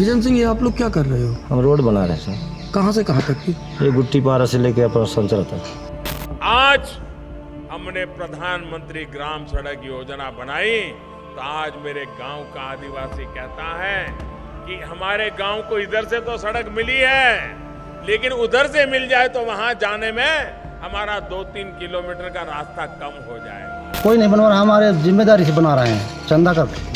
Vision Singh, ये आप लोग क्या कर रहे हो? हम रोड बना रहे हैं सर। कहाँ से कहाँ तक की? ये गुट्टी पारा से लेके अपना संचर तक। आज हमने प्रधानमंत्री ग्राम सड़क योजना बनाई तो आज मेरे गांव का आदिवासी कहता है कि हमारे गांव को इधर से तो सड़क मिली है, लेकिन उधर से मिल जाए तो वहां जाने में हमारा 2-3 किलोमीटर का रास्ता कम हो जाएगा। कोई नहीं बनवा रहा, हमारे जिम्मेदारी से बना रहे हैं, चंदा करके।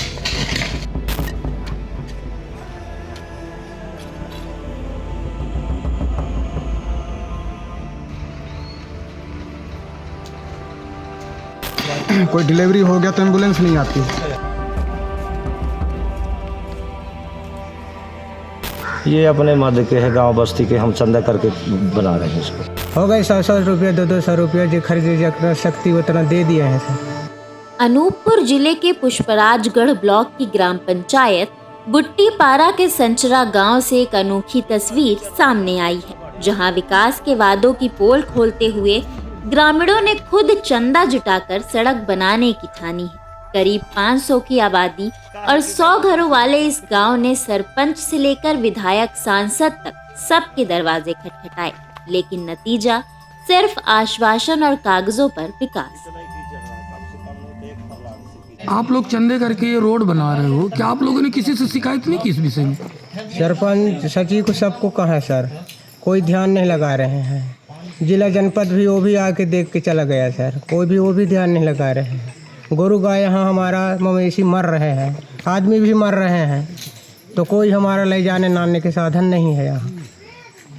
कोई डिलीवरी हो गया तो एम्बुलेंस नहीं आती। ये अपने मध्य के है, गांव बस्ती के, हम चंदा करके बना रहे हैं इसको। हो गए 100 रुपया 200 रुपया जो खरीदे जितना शक्ति उतना दे दिए हैं सर। अनूपपुर जिले के पुष्पराजगढ़ ब्लॉक की ग्राम पंचायत गुट्टी पारा के संचरा गांव से एक अनोखी तस्वीर सामने आई है, जहां विकास के वादों की पोल खोलते हुए ग्रामीणों ने खुद चंदा जुटाकर सड़क बनाने की ठानी है। करीब 500 की आबादी और 100 घरों वाले इस गांव ने सरपंच से लेकर विधायक सांसद तक सबके दरवाजे खटखटाए, लेकिन नतीजा सिर्फ आश्वासन और कागजों पर विकास। आप लोग चंदे करके ये रोड बना रहे हो, क्या आप लोगों ने किसी से शिकायत नहीं की इस विषय में? सरपंच सचिव को सबको कहा सर, कोई ध्यान नहीं लगा रहे हैं। जिला जनपद भी वो भी आके देख के चला गया सर, कोई भी वो भी ध्यान नहीं लगा रहे हैं। गोरु गाय यहाँ हमारा मवेशी मर रहे हैं, आदमी भी मर रहे हैं, तो कोई हमारा ले जाने नाने के साधन नहीं है यहाँ।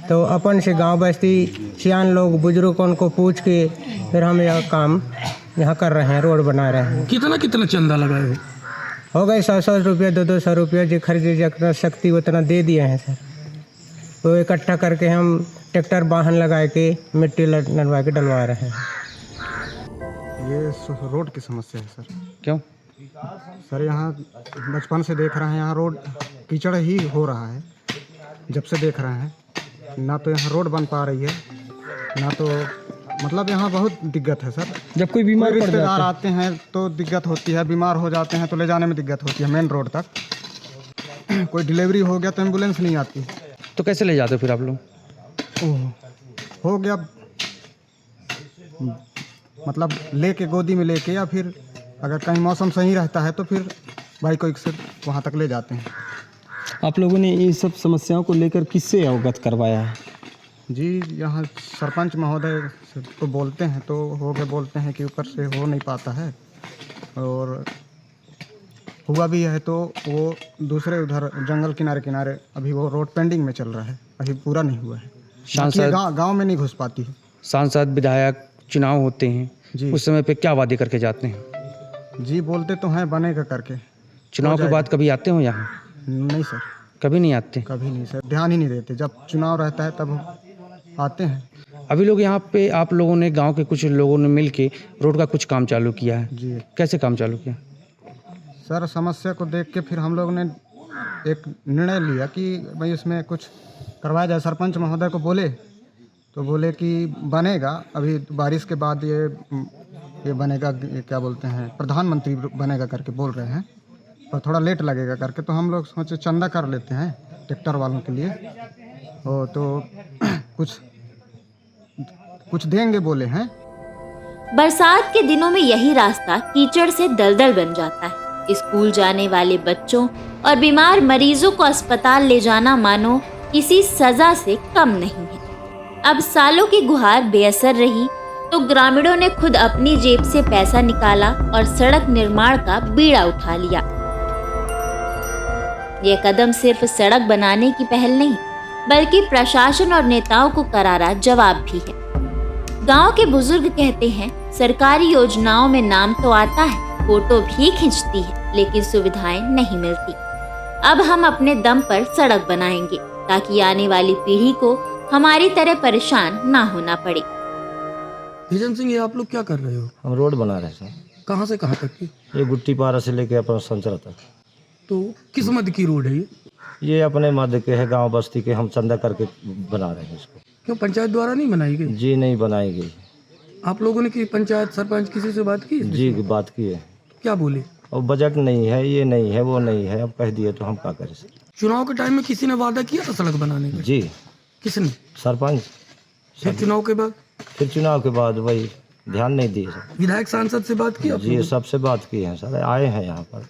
तो अपन से गांव बस्ती सियान लोग बुजुर्गों को पूछ के फिर हम यह काम यहाँ कर रहे हैं, रोड बना रहे हैं। कितना कितना चंदा लगाए हो गए 100 रुपया 200 रुपया जो खरीदे जितना शक्ति उतना दे दिए हैं सर। तो इकट्ठा करके हम ट्रैक्टर वाहन लगा के मिट्टी नरवा के डलवा रहे हैं। ये रोड की समस्या है सर। क्यों सर यहाँ बचपन से देख रहे हैं, यहाँ रोड कीचड़ ही हो रहा है। जब से देख रहे हैं, ना तो यहाँ रोड बन पा रही है, ना तो मतलब यहाँ बहुत दिक्कत है सर। जब कोई बीमार पड़ रिश्तेदार जाता आते हैं तो दिक्कत होती है, बीमार हो जाते हैं तो ले जाने में दिक्कत होती है मेन रोड तक। कोई डिलीवरी हो गया तो एम्बुलेंस नहीं आती। तो कैसे ले जाते हो फिर आप लोग? हो गया मतलब लेके गोदी में लेके, या फिर अगर कहीं मौसम सही रहता है तो फिर बाइक को से वहाँ तक ले जाते हैं। आप लोगों ने इन सब समस्याओं को लेकर किससे अवगत करवाया है? जी यहाँ सरपंच महोदय से तो बोलते हैं, तो हो गए बोलते हैं कि ऊपर से हो नहीं पाता है, और हुआ भी है तो वो दूसरे उधर जंगल किनारे किनारे अभी वो रोड पेंडिंग में चल रहा है, अभी पूरा नहीं हुआ है। सांसद गाँव में नहीं घुस पाती है। सांसद विधायक चुनाव होते हैं जी उस समय पे क्या वादे करके जाते हैं? जी बोलते तो हैं बनेगा करके। चुनाव के बाद कभी आते हो यहाँ? नहीं सर, कभी नहीं आते। कभी नहीं सर, ध्यान ही नहीं देते। जब चुनाव रहता है तब आते हैं। अभी लोग यहाँ पे आप लोगों ने गांव के कुछ लोगों ने मिल के रोड का कुछ काम चालू किया है। जी कैसे काम चालू किया? सर, समस्या को देख के फिर हम लोग ने एक निर्णय लिया कि भाई इसमें कुछ करवाया जाए। सरपंच महोदय को बोले तो बोले कि बनेगा, अभी बारिश के बाद ये बनेगा, ये क्या बोलते हैं, प्रधानमंत्री बनेगा करके बोल रहे हैं, पर थोड़ा लेट लगेगा करके। तो हम लोग सोचे चंदा कर लेते हैं ट्रैक्टर वालों के लिए, और तो कुछ देंगे बोले हैं। बरसात के दिनों में यही रास्ता कीचड़ से दलदल बन जाता है। स्कूल जाने वाले बच्चों और बीमार मरीजों को अस्पताल ले जाना मानो किसी सजा से कम नहीं है। अब सालों की गुहार बेअसर रही तो ग्रामीणों ने खुद अपनी जेब से पैसा निकाला और सड़क निर्माण का बीड़ा उठा लिया। यह कदम सिर्फ सड़क बनाने की पहल नहीं, बल्कि प्रशासन और नेताओं को करारा जवाब भी है। गांव के बुजुर्ग कहते हैं, सरकारी योजनाओं में नाम तो आता है, फोटो भी खींचती है, लेकिन सुविधाएं नहीं मिलती। अब हम अपने दम पर सड़क बनाएंगे ताकि आने वाली पीढ़ी को हमारी तरह परेशान ना होना पड़े। विजन सिंह, ये आप लोग क्या कर रहे हो? हम रोड बना रहे हैं सर। कहाँ से कहाँ तक की? ये गुट्टी पारा से लेके अपना संचर तक। तो किस मद की रोड है ये? ये अपने मध्य के है, गांव बस्ती के, हम चंदा करके बना रहे हैं इसको। क्यों पंचायत द्वारा नहीं बनाई गई? जी नहीं बनाई गई। आप लोगों ने की पंचायत सरपंच किसी से बात की? जी बात की है। क्या बोले? और बजट नहीं है, ये नहीं है, वो नहीं है, अब कह दिए तो हम क्या करें। चुनाव के टाइम में किसी ने वादा किया था सड़क बनाने का? जी किसने? सरपंच। फिर चुनाव के बाद फिर चुनाव के बाद वही ध्यान नहीं दिए सर। विधायक सांसद से बात की आपने? जी सबसे बात की है सर, आए हैं यहाँ पर।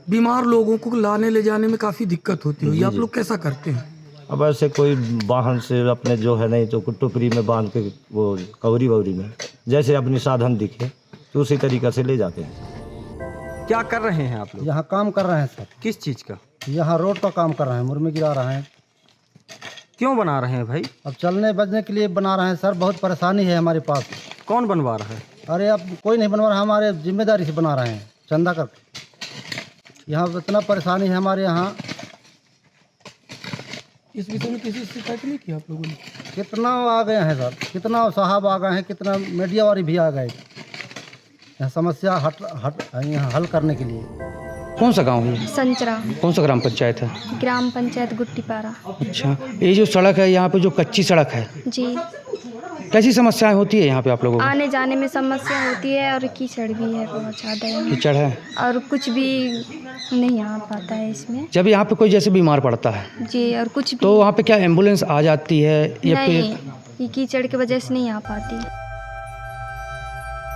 बीमार लोगों को लाने ले जाने में काफी दिक्कत होती है, ये आप लोग कैसा करते हैं? अब ऐसे कोई वाहन से अपने जो है नहीं तो टुकड़ी में बांध के वो कवरी ववरी में जैसे अपनी साधन दिखे तो उसी तरीक़े से ले जाते हैं। क्या कर रहे हैं आप लोग? यहाँ काम कर रहे हैं सर, किस चीज़ का? यहाँ रोड का काम कर रहे हैं, मुर्मी गिरा रहे हैं। क्यों बना रहे हैं भाई? अब चलने बजने के लिए बना रहे हैं सर, बहुत परेशानी है हमारे पास। कौन बनवा रहा है? अरे अब कोई नहीं बनवा रहा, हमारे जिम्मेदारी से बना रहे हैं चंदा करके। यहाँ इतना परेशानी है हमारे यहाँ, इस विषय में किसी से शिकायत नहीं की आप लोगों ने? कितना आ गए हैं सर, कितना साहब आ गए हैं, कितना मीडिया वाले भी आ गए यहाँ समस्या यहाँ हल करने के लिए। कौन सा गांव है? संचरा। कौन सा ग्राम पंचायत है? ग्राम पंचायत गुट्टीपारा। अच्छा, ये जो सड़क है यहाँ पे जो कच्ची सड़क है, जी, कैसी समस्याएं होती है यहाँ पे आप लोगों को? आने जाने में समस्या होती है और कीचड़ भी है बहुत ज़्यादा है कीचड़ है और कुछ भी नहीं आ पाता है इसमें। जब यहाँ पे कोई जैसे बीमार पड़ता है जी, और कुछ भी तो वहाँ पे क्या एम्बुलेंस आ जाती है या नहीं, फिर? ये कीचड़ की वजह से नहीं आ पाती।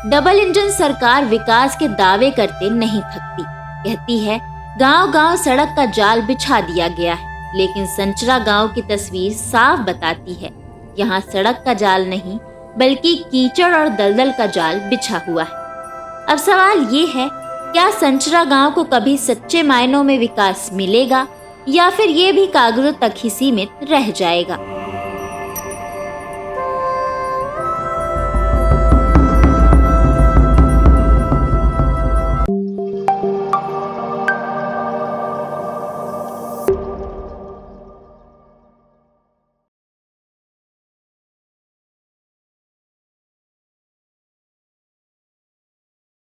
डबल इंजन सरकार विकास के दावे करते नहीं थकती। कहती है गांव-गांव सड़क का जाल बिछा दिया गया है, लेकिन संचरा गांव की तस्वीर साफ बताती है यहाँ सड़क का जाल नहीं बल्कि कीचड़ और दलदल का जाल बिछा हुआ है। अब सवाल ये है, क्या संचरा गांव को कभी सच्चे मायनों में विकास मिलेगा या फिर ये भी कागजों तक ही सीमित रह जाएगा?